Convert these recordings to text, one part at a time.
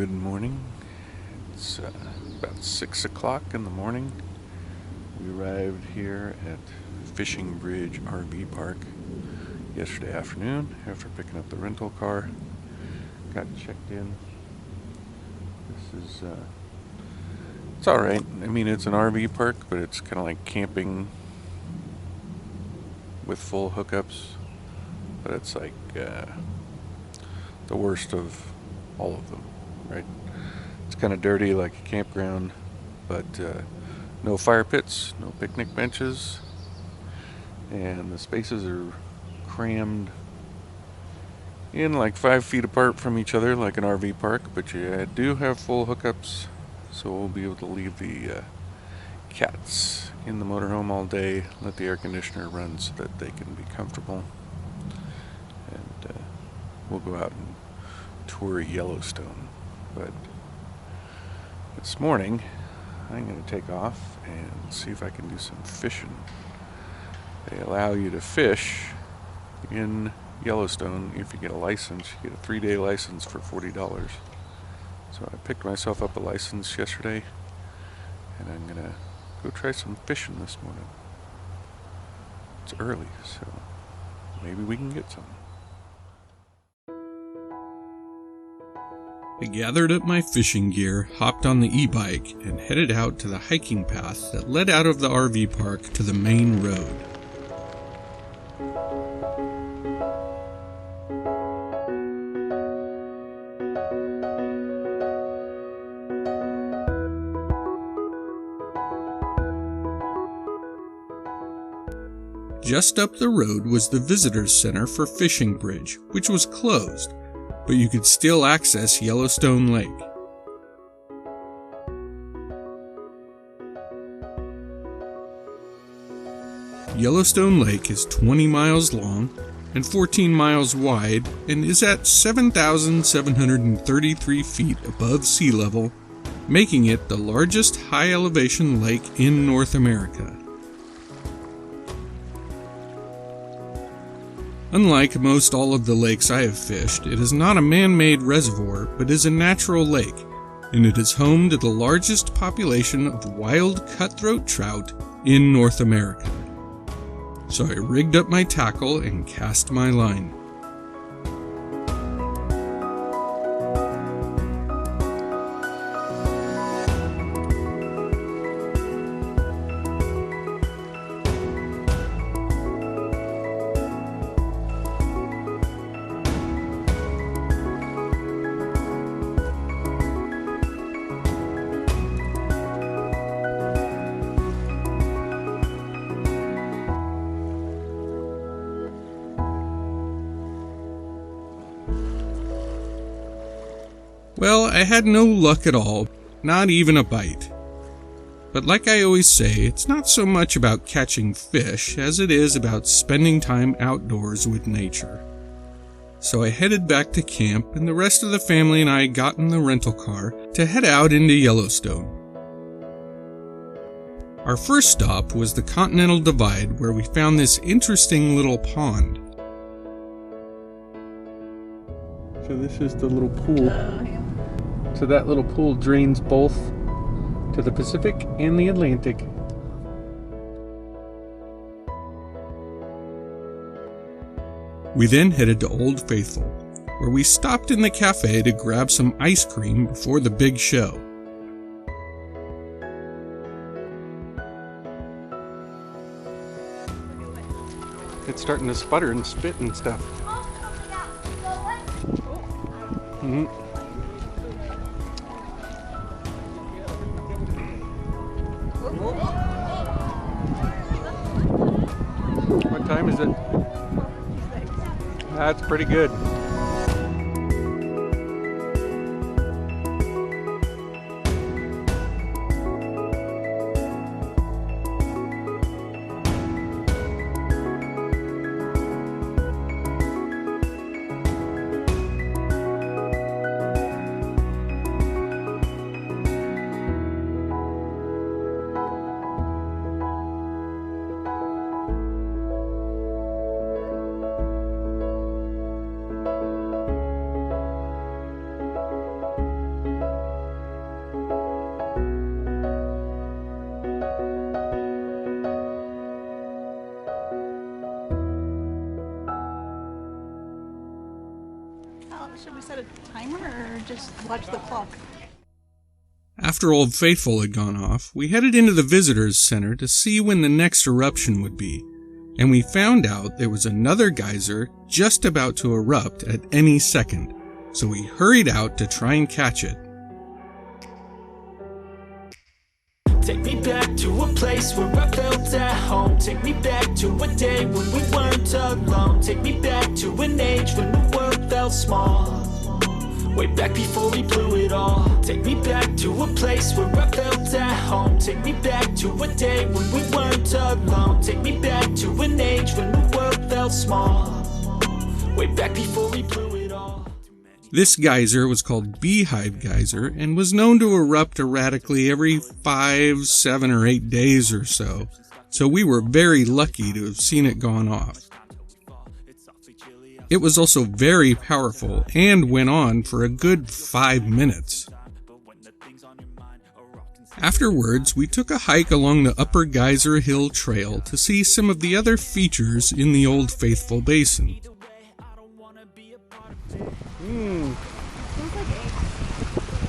Good morning. It's about 6 o'clock in the morning. We arrived here at Fishing Bridge RV Park yesterday afternoon after picking up the rental car. Got checked in. This is, it's alright. I mean, it's an RV park, but it's kind of like camping with full hookups. But it's like the worst of all of them, right? It's kind of dirty like a campground, but no fire pits, no picnic benches, and the spaces are crammed in like 5 feet apart from each other like an RV park, but you do have full hookups, so we'll be able to leave the cats in the motorhome all day, let the air conditioner run so that they can be comfortable, and we'll go out and tour Yellowstone. But this morning I'm going to take off and see if I can do some fishing. They allow you to fish in Yellowstone if you get a license. You get a 3-day license for $40. So I picked myself up a license yesterday, and I'm going to go try some fishing this morning. It's early, so maybe we can get some. I gathered up my fishing gear, hopped on the e-bike, and headed out to the hiking path that led out of the RV park to the main road. Just up the road was the Visitors Center for Fishing Bridge, which was closed, but you could still access Yellowstone Lake. Yellowstone Lake is 20 miles long and 14 miles wide and is at 7,733 feet above sea level, making it the largest high-elevation lake in North America. Unlike most all of the lakes I have fished, it is not a man-made reservoir, but is a natural lake, and it is home to the largest population of wild cutthroat trout in North America. So I rigged up my tackle and cast my line. Well, I had no luck at all, not even a bite. But like I always say, it's not so much about catching fish as it is about spending time outdoors with nature. So I headed back to camp, and the rest of the family and I got in the rental car to head out into Yellowstone. Our first stop was the Continental Divide, where we found this interesting little pond. So this is the little pool. So that little pool drains both to the Pacific and the Atlantic. We then headed to Old Faithful, where we stopped in the cafe to grab some ice cream before the big show. It's starting to sputter and spit and stuff. Mm-hmm. What time is it? That's pretty good. just watch the clock. After Old Faithful had gone off, we headed into the visitors center to see when the next eruption would be, and we found out there was another geyser just about to erupt at any second, so we hurried out to try and catch it. Take me back to a place where I felt at home. Take me back to a day when we weren't alone. Take me back to an age when the world felt small. Way back before we blew it all. Take me back to a place where I felt at home. Take me back to a day when we weren't alone. Take me back to an age when the world felt small. Way back before we blew it all. This geyser was called Beehive Geyser and was known to erupt erratically every 5, 7, or 8 days or so, so we were very lucky to have seen it gone off. It was also very powerful and went on for a good 5 minutes. Afterwards, we took a hike along the Upper Geyser Hill Trail to see some of the other features in the Old Faithful Basin.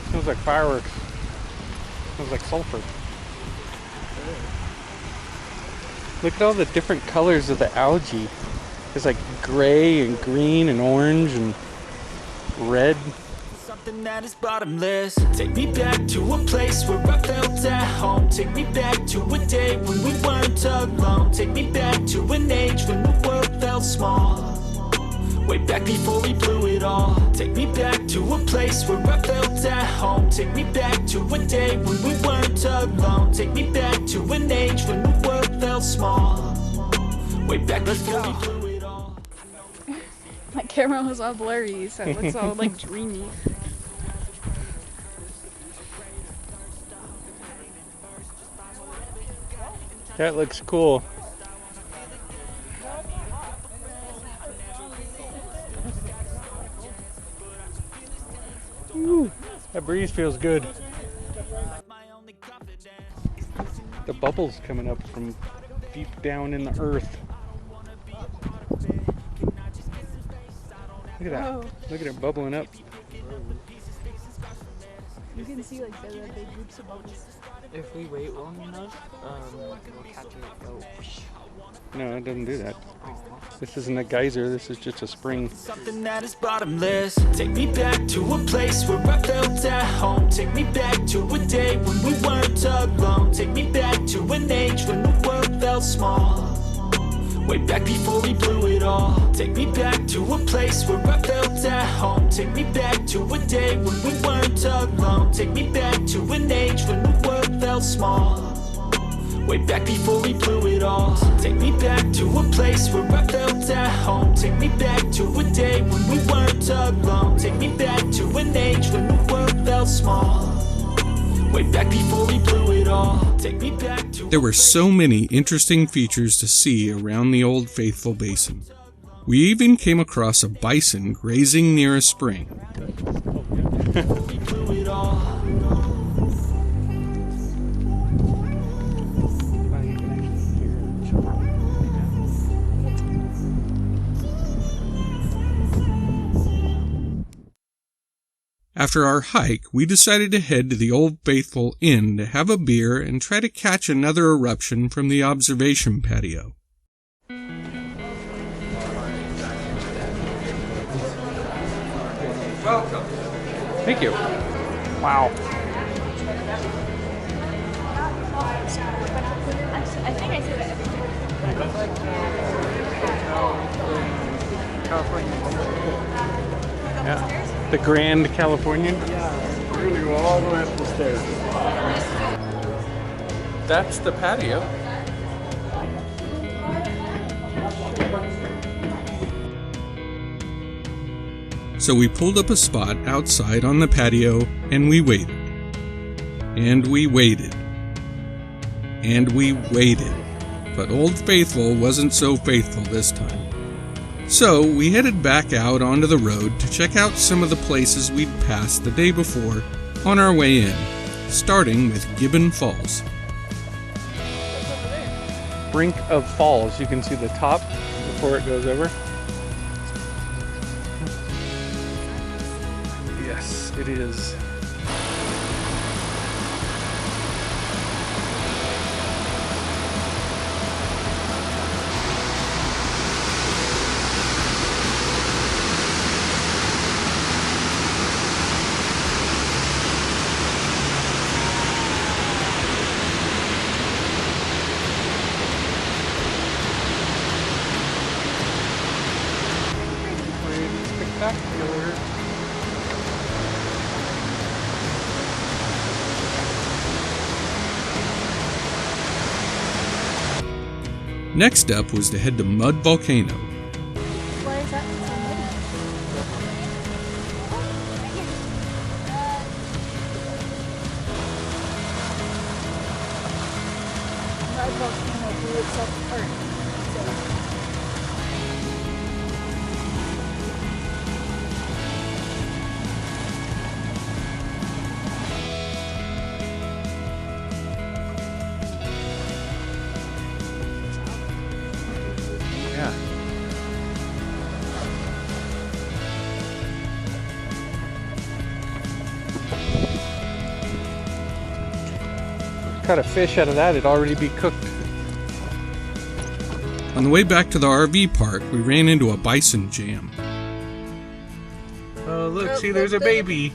Smells like fireworks. Smells like sulfur. Look at all the different colors of the algae. There's like gray and green and orange and red. Something that is bottomless. Take me back to a place where I felt at home. Take me back to a day when we weren't alone. Take me back to an age when the world felt small. Way back before we blew it all. Take me back to a place where I felt at home. Take me back to a day when we weren't alone. Take me back to an age when the world felt small. Way back before we blew it all. My camera was all blurry, so it looks all like dreamy. That looks cool. Ooh, that breeze feels good. The bubbles coming up from deep down in the earth. Look at that. Whoa. Look at it bubbling up. You can see like the big groups of bubbles. If we wait long enough, we'll catch it go. No, it doesn't do that. This isn't a geyser, this is just a spring. Something that is bottomless. Take me back to a place where I felt at home. Take me back to a day when we weren't alone. Take me back to an age when the world felt small. Way back before we blew it all. Take me back to a place where I felt at home. Take me back to a day when we weren't alone. Take me back to an age when the world felt small. Way back before we blew it all. Take me back to a place where I felt at home. Take me back to a day when we weren't alone. Take me back to an age when the world felt small. Way back before we blew it all. Take me back to. There were so many interesting features to see around the Old Faithful Basin. We even came across a bison grazing near a spring. We blew it all. After our hike, we decided to head to the Old Faithful Inn to have a beer and try to catch another eruption from the observation patio. Welcome. Thank you. Wow. I think I said that. Yeah. The Grand Californian. Yeah, we're gonna go all the way up the stairs. That's the patio. So we pulled up a spot outside on the patio and we waited. And we waited. And we waited. But Old Faithful wasn't so faithful this time. So we headed back out onto the road to check out some of the places we'd passed the day before on our way in, starting with Gibbon Falls. Brink of falls. You can see the top before it goes over. Yes. It is. Spectacular. Next up was to head to Mud Volcano. Why is that so muddy? Mud Volcano blew itself apart. Yeah. Cut a fish out of that, it'd already be cooked. On the way back to the RV park, we ran into a Bison Jam. Oh, look, see, there's a baby.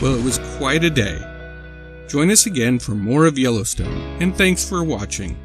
Well, it was quite a day. Join us again for more of Yellowstone, and thanks for watching.